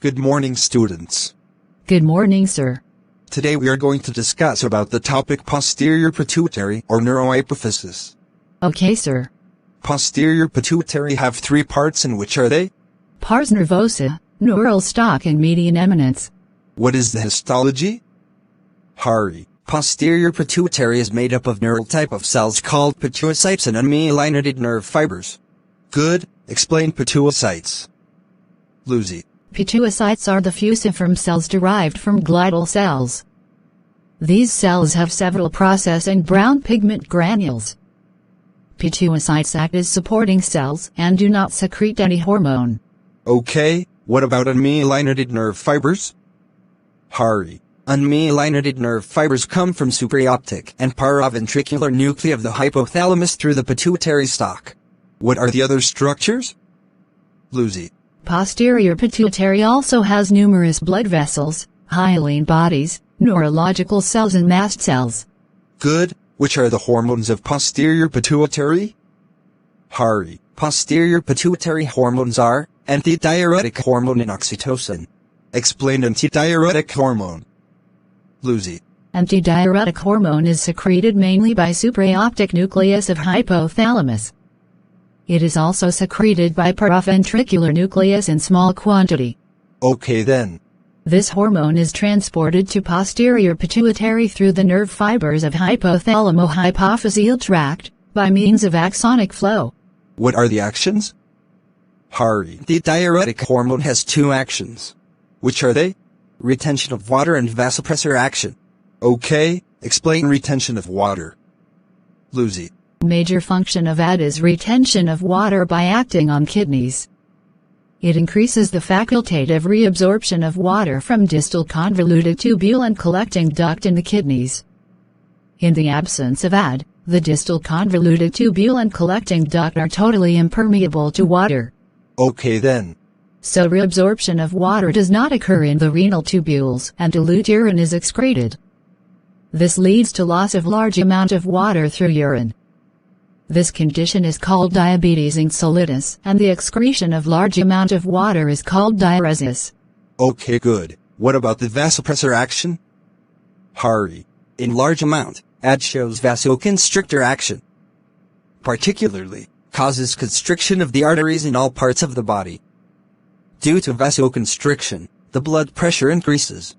Good morning, students. Good morning, sir. Today we are going to discuss about the topic posterior pituitary or neurohypophysis. Okay, sir. Posterior pituitary have three parts, and which are they? Pars nervosa, neural stalk and median eminence. What is the histology? Hari. Posterior pituitary is made up of neural type of cells called pituocytes and unmyelinated nerve fibers. Good. Explain pituocytes. Lucy. Pituocytes are the fusiform cells derived from glial cells. These cells have several processing brown pigment granules. Pituocytes act as supporting cells and do not secrete any hormone. Okay, what about unmyelinated nerve fibers? Hari. Unmyelinated nerve fibers come from supraoptic and paraventricular nuclei of the hypothalamus through the pituitary stalk. What are the other structures? Lucy. Posterior pituitary also has numerous blood vessels, hyaline bodies, neurological cells and mast cells. Good. Which are the hormones of posterior pituitary? Hari. Posterior pituitary hormones are antidiuretic hormone and oxytocin. Explain antidiuretic hormone. Lucy. Antidiuretic hormone is secreted mainly by supraoptic nucleus of hypothalamus. It is also secreted by paraventricular nucleus in small quantity. Okay then. This hormone is transported to posterior pituitary through the nerve fibers of hypothalamo-hypophyseal tract, by means of axonic flow. What are the actions? Hari. The diuretic hormone has two actions. Which are they? Retention of water and vasopressor action. Okay, explain retention of water. Lucy. Major function of AD is retention of water by acting on kidneys. It increases the facultative reabsorption of water from distal convoluted tubule and collecting duct in the kidneys. In the absence of AD, the distal convoluted tubule and collecting duct are totally impermeable to water. Okay then. So reabsorption of water does not occur in the renal tubules and dilute urine is excreted. This leads to loss of large amount of water through urine. This condition is called diabetes insipidus, and the excretion of large amount of water is called diuresis. Okay, good. What about the vasopressor action? Hari. In large amount, AD shows vasoconstrictor action. Particularly, causes constriction of the arteries in all parts of the body. Due to vasoconstriction, the blood pressure increases.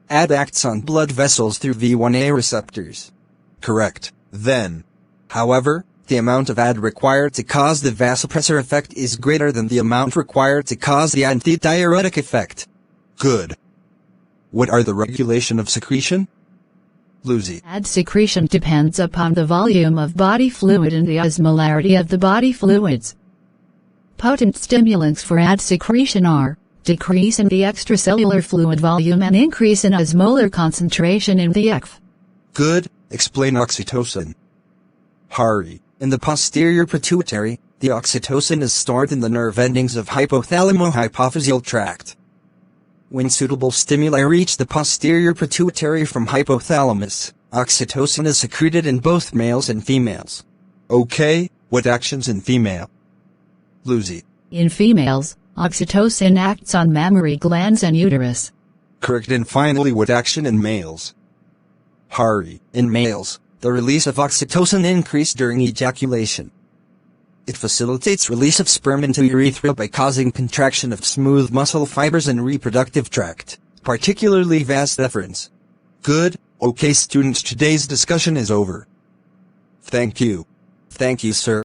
AD acts on blood vessels through V1A receptors. Correct. Then. However, the amount of AD required to cause the vasopressor effect is greater than the amount required to cause the antidiuretic effect. Good. What are the regulation of secretion? Lucy. AD secretion depends upon the volume of body fluid and the osmolarity of the body fluids. Potent stimulants for AD secretion are decrease in the extracellular fluid volume and increase in osmolar concentration in the ECF. Good. Explain oxytocin. Hari. In the posterior pituitary, the oxytocin is stored in the nerve endings of hypothalamo-hypophyseal tract. When suitable stimuli reach the posterior pituitary from hypothalamus, oxytocin is secreted in both males and females. Okay, what actions in female? Lucy. In females, oxytocin acts on mammary glands and uterus. Correct. And finally, what action in males? Hari. In males, the release of oxytocin increases during ejaculation. It facilitates release of sperm into urethra by causing contraction of smooth muscle fibers and reproductive tract, particularly vas deferens. Good. Okay, students, today's discussion is over. Thank you. Thank you, sir.